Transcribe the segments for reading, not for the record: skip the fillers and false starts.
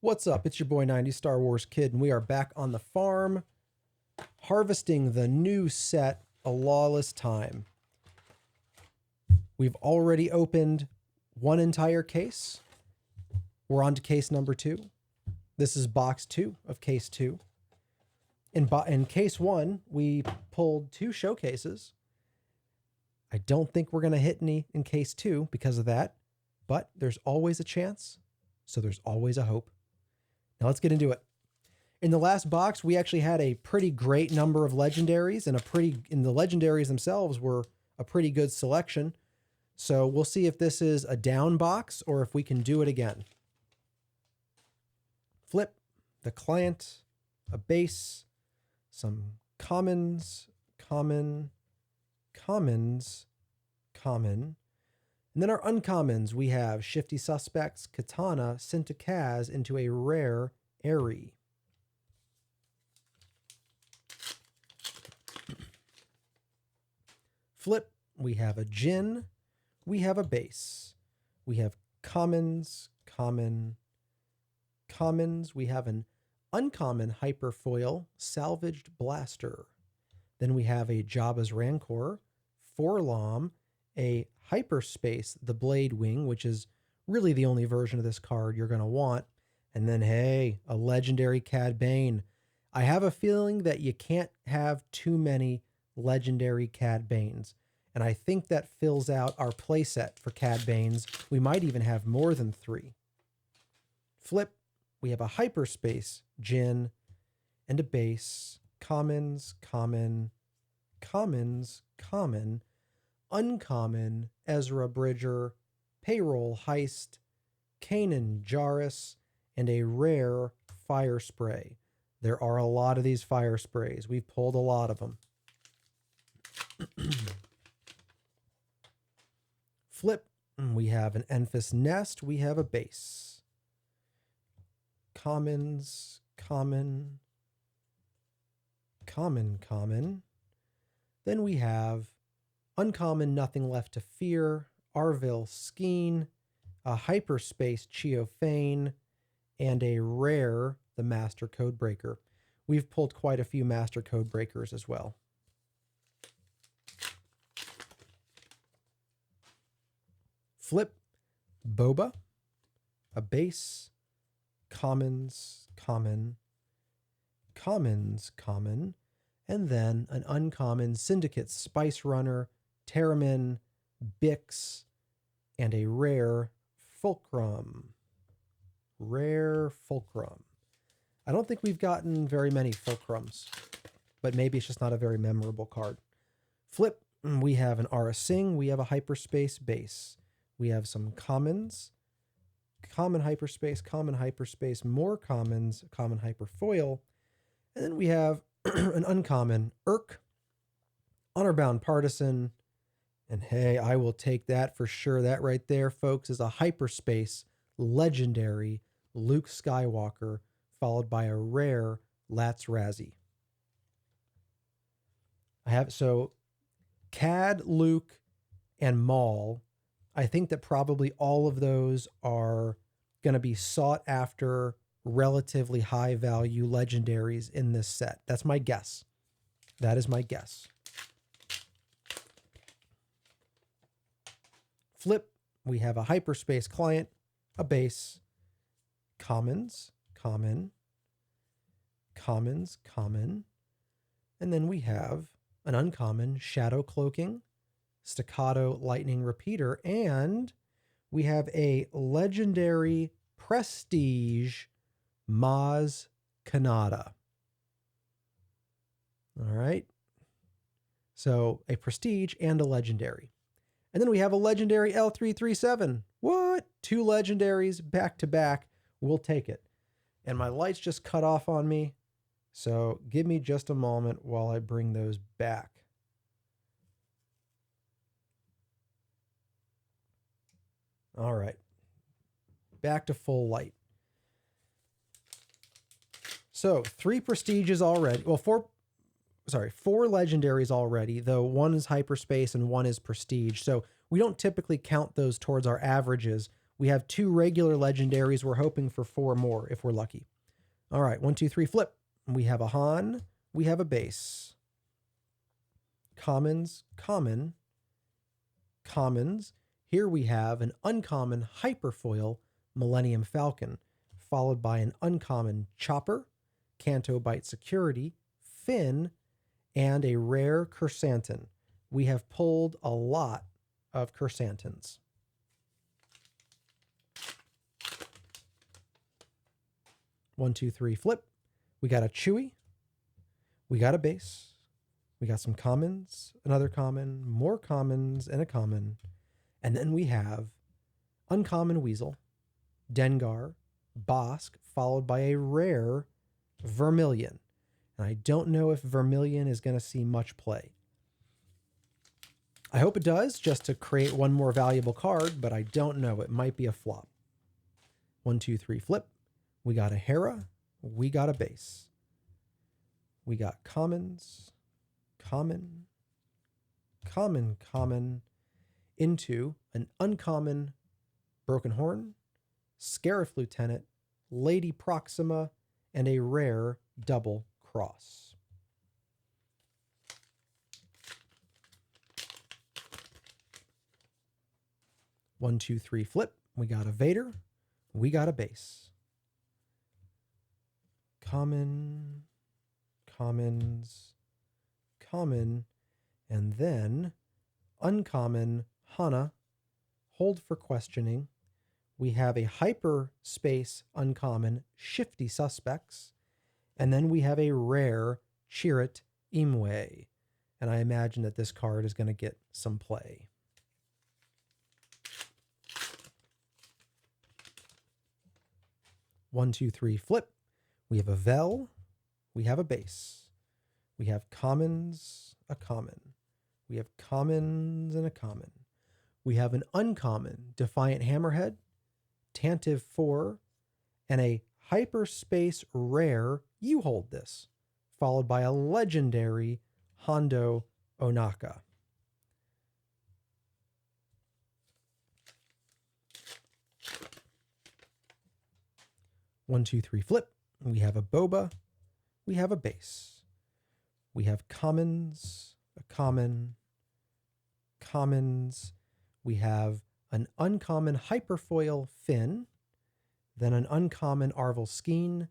What's up? It's your boy 90 Star Wars Kid, and we are back on the farm harvesting the new set, A Lawless Time. We've already opened one entire case. We're on to case number 2. This is box 2 of case 2. In case 1, we pulled 2 showcases. I don't think we're going to hit any in case 2 because of that, but there's always a chance, so there's always a hope. Now let's get into it. In the last box, we actually had a pretty great number of legendaries, and the legendaries themselves were a pretty good selection. So we'll see if this is a down box or if we can do it again. Flip, the client, a base, some commons, common, and then our uncommons, we have Shifty Suspects, Katana, Sintakaz into a rare Airy. Flip, we have a Jin, we have a base. We have commons, we have an uncommon Hyperfoil, Salvaged Blaster. Then we have a Jabba's Rancor, Forlom, a Hyperspace, the Blade Wing, which is really the only version of this card you're going to want. And then, hey, a legendary Cad Bane. I have a feeling that you can't have too many legendary Cad Banes. And I think that fills out our playset for Cad Banes. We might even have more than 3. Flip, we have a Hyperspace, Jin, and a base. Commons, uncommon, Ezra Bridger, Payroll Heist, Kanan Jarrus, and a rare Fire Spray. There are a lot of these Fire Sprays. We've pulled a lot of them. Flip, we have an Enfys Nest. We have a base. Commons, common. Then we have uncommon, Nothing Left to Fear, Arvil Skeen, a Hyperspace Cheofane, and a rare, the Master Codebreaker. We've pulled quite a few Master Codebreakers as well. Flip, Boba, a base, commons, and then an uncommon Syndicate Spice Runner, Terramin, Bix, and a rare Fulcrum. I don't think we've gotten very many Fulcrums, but maybe it's just not a very memorable card. Flip, we have an Aura Singh, we have a Hyperspace base. We have some commons, common hyperspace, more commons, common hyperfoil. And then we have an uncommon Urk, Honorbound Partisan, and hey, I will take that for sure. That right there, folks, is a hyperspace legendary Luke Skywalker, followed by a rare Lats Razzie. I have so Cad, Luke, and Maul. I think that probably all of those are going to be sought after, relatively high value legendaries in this set. That's my guess. That is my guess. Flip, we have a Hyperspace Client, a base, commons, and then we have an uncommon Shadow Cloaking, Staccato Lightning Repeater, and we have a legendary Prestige Maz Kanata. All right. So a Prestige and a legendary. And then we have a legendary L337. What? 2 legendaries back to back. We'll take it. And my lights just cut off on me. So give me just a moment while I bring those back. All right. Back to full light. So 3 prestiges already. Well, 4 legendaries already, though one is hyperspace and one is prestige. So we don't typically count those towards our averages. We have 2 regular legendaries. We're hoping for 4 more if we're lucky. All right, 1, 2, 3, flip. We have a Han. We have a base. Commons, common, commons. Here we have an uncommon hyperfoil Millennium Falcon, followed by an uncommon Chopper, Canto Bite Security, Finn, and a rare Chrysanthemum. We have pulled a lot of Chrysanthemums. One, two, three, flip. We got a Chewy. We got a base. We got some commons, another common, more commons, and a common. And then we have uncommon Weasel, Dengar, Bosk, followed by a rare Vermilion. And I don't know if Vermilion is going to see much play. I hope it does, just to create one more valuable card, but I don't know. It might be a flop. 1, 2, 3, flip. We got a Hera. We got a base. We got commons, common, common, common, into an uncommon Broken Horn, Scarif Lieutenant, Lady Proxima, and a rare Double Cross. One, two, three, flip. We got a Vader. We got a base. Common, commons, common, and then uncommon Hana, hold for questioning. We have a hyperspace uncommon Shifty Suspects, and then we have a rare Chirrut Imwe, and I imagine that this card is going to get some play. One, two, three, flip. We have a Vel. We have a base. We have commons, a common. We have commons and a common. We have an uncommon Defiant Hammerhead, Tantive 4, and a hyperspace rare, you hold this, followed by a legendary Hondo Onaka. One, two, three, flip. We have a Boba. We have a base. We have commons, a common, commons. We have an uncommon Hyperfoil Finn, then an uncommon Arvel Skeen,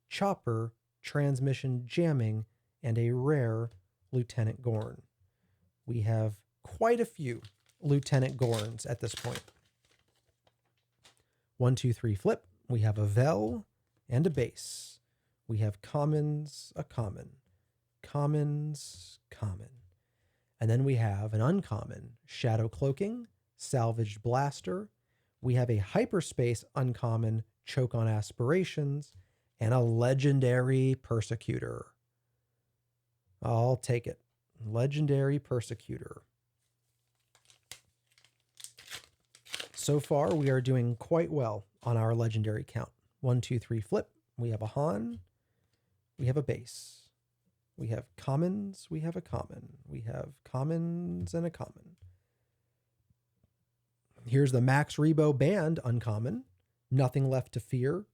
Chopper, Transmission Jamming, and a rare Lieutenant Gorn. We have quite a few Lieutenant Gorns at this point. 1, 2, 3, flip. We have a Vel and a base. We have commons, a common, commons, common. And then we have an uncommon Shadow Cloaking, Salvaged Blaster. We have a hyperspace uncommon Choke on Aspirations, and a legendary Persecutor. I'll take it. Legendary Persecutor. So far, we are doing quite well on our legendary count. 1, 2, 3, flip. We have a Han. We have a base. We have commons. We have a common. We have commons and a common. Here's the Max Rebo Band uncommon. Nothing Left to Fear.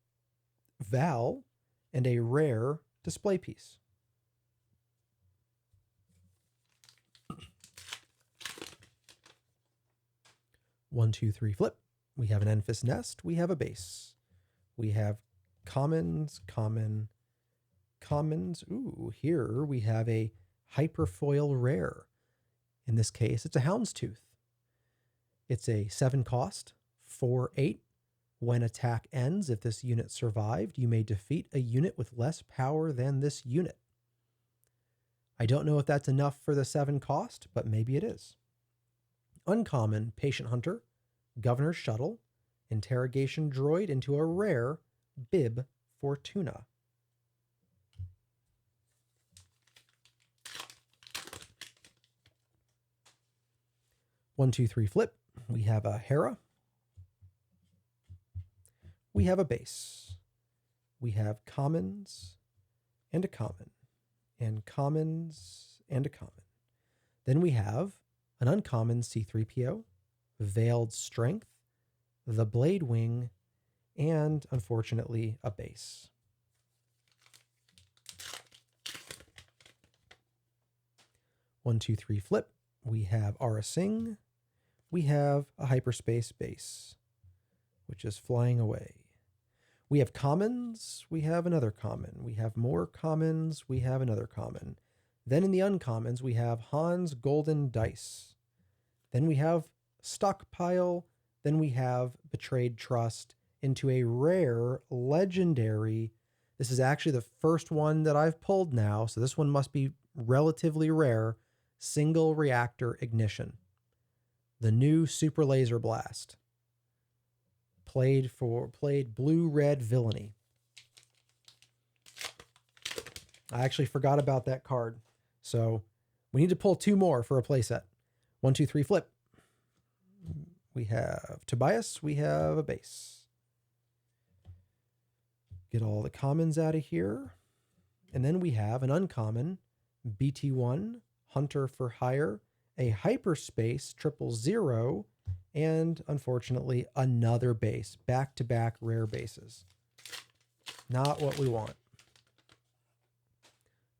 Val. And a rare display piece. One, two, three, flip. We have an Enfys Nest. We have a base. We have commons, common, commons. Ooh, here we have a Hyperfoil rare. In this case, it's a Houndstooth. It's a 7 cost, 4/8. When attack ends, if this unit survived, you may defeat a unit with less power than this unit. I don't know if that's enough for the 7 cost, but maybe it is. Uncommon Patient Hunter, Governor's Shuttle, Interrogation Droid into a rare Bib Fortuna. One, two, three, flip. We have a Hera. We have a base. We have commons and a common, and commons and a common. Then we have an uncommon C3PO, Veiled Strength, the blade wing, and unfortunately a base. One, two, three, flip. We have Aura Singh. We have a hyperspace base, which is flying away. We have commons. We have another common. We have more commons. We have another common. Then in the uncommons, we have Hans Golden Dice. Then we have Stockpile. Then we have Betrayed Trust into a rare legendary. This is actually the first one that I've pulled now, so this one must be relatively rare. Single reactor ignition. The new Super Laser Blast. Played blue-red villainy. I actually forgot about that card. So we need to pull 2 more for a playset. 1, 2, 3, flip. We have Tobias. We have a base. Get all the commons out of here. And then we have an uncommon BT1 Hunter for Hire, a hyperspace 000, and unfortunately another base. Back-to-back rare bases. Not what we want.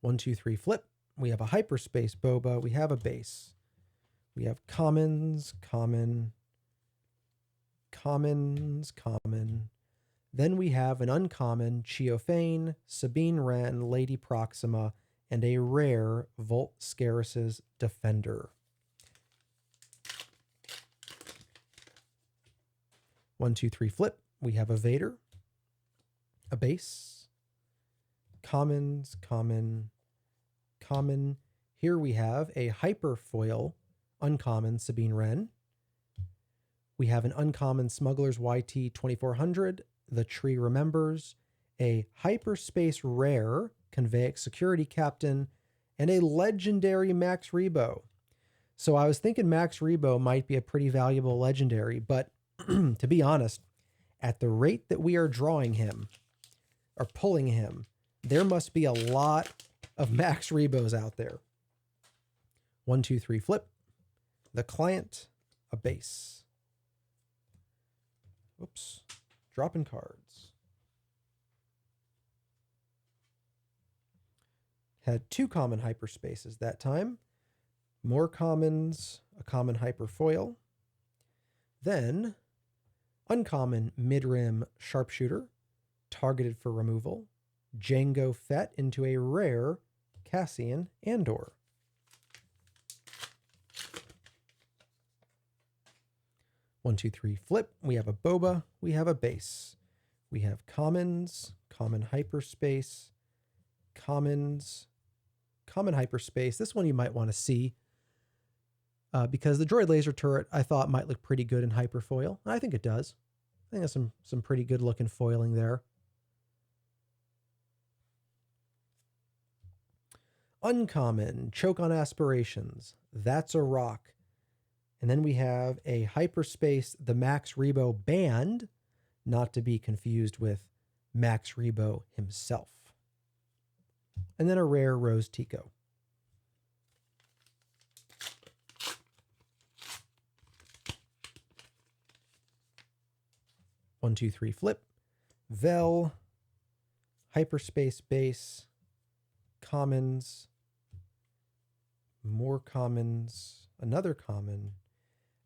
1, 2, 3, flip. We have a hyperspace Boba. We have a base. We have commons, common, commons, common. Then we have an uncommon Cheophane, Sabine Wren, Lady Proxima, and a rare Volt Scarus's Defender. 1, 2, 3, flip. We have a Vader, a base, commons, common, common. Here we have a Hyperfoil, uncommon Sabine Wren. We have an uncommon Smuggler's YT 2400, The Tree Remembers, a Hyperspace Rare, Conveyance Security Captain, and a legendary Max Rebo. So I was thinking Max Rebo might be a pretty valuable legendary, but to be honest, at the rate that we are drawing him, or pulling him, there must be a lot of Max Rebos out there. 1, 2, 3, flip. The client, a base. Oops, dropping cards. Had 2 common hyperspaces that time. More commons, a common hyperfoil. Then, uncommon mid-rim sharpshooter, targeted for removal. Jango Fett into a rare Cassian Andor. One, two, three, flip. We have a Boba. We have a base. We have commons, common hyperspace, commons, common hyperspace. This one you might want to see because the droid laser turret I thought might look pretty good in hyperfoil. I think it does. I think there's some pretty good looking foiling there. Uncommon, choke on aspirations. That's a rock. And then we have a hyperspace, the Max Rebo band, not to be confused with Max Rebo himself. And then a rare Rose Tico. One, two, three, flip. Vel, hyperspace base, commons, more commons, another common.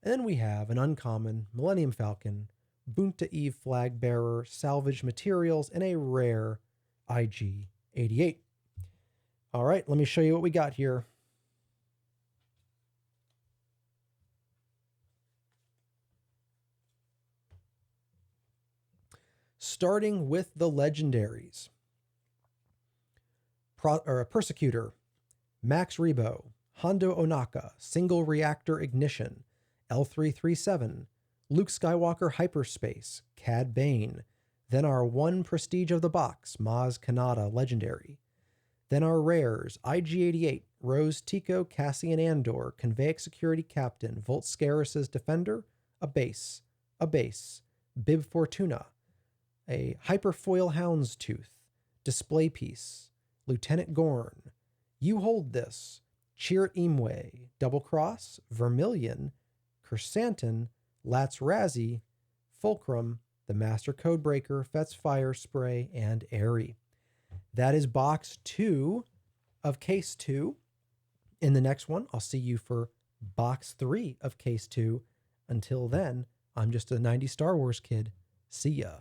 And then we have an uncommon Millennium Falcon, Bunta Eve flag bearer, salvage materials, and a rare IG-88. All right, let me show you what we got here. Starting with the legendaries. Persecutor, Max Rebo, Hondo Onaka, Single Reactor Ignition, L337, Luke Skywalker Hyperspace, Cad Bane, then our 1 Prestige of the Box, Maz Kanata Legendary, then our rares, IG-88, Rose Tico, Cassian Andor, Conveyance Security Captain, Volt Scarus's Defender, a base, Bib Fortuna, a Hyperfoil Houndstooth, Display Piece, Lieutenant Gorn, You Hold This, Chirrut Imwe, Double Cross, Vermilion, Kersantin, Lats Razzie, Fulcrum, the Master Codebreaker, Fet's Fire Spray, and Airy. That is box 2 of case 2. In the next one, I'll see you for box 3 of case 2. Until then, I'm just a 90s Star Wars kid. See ya.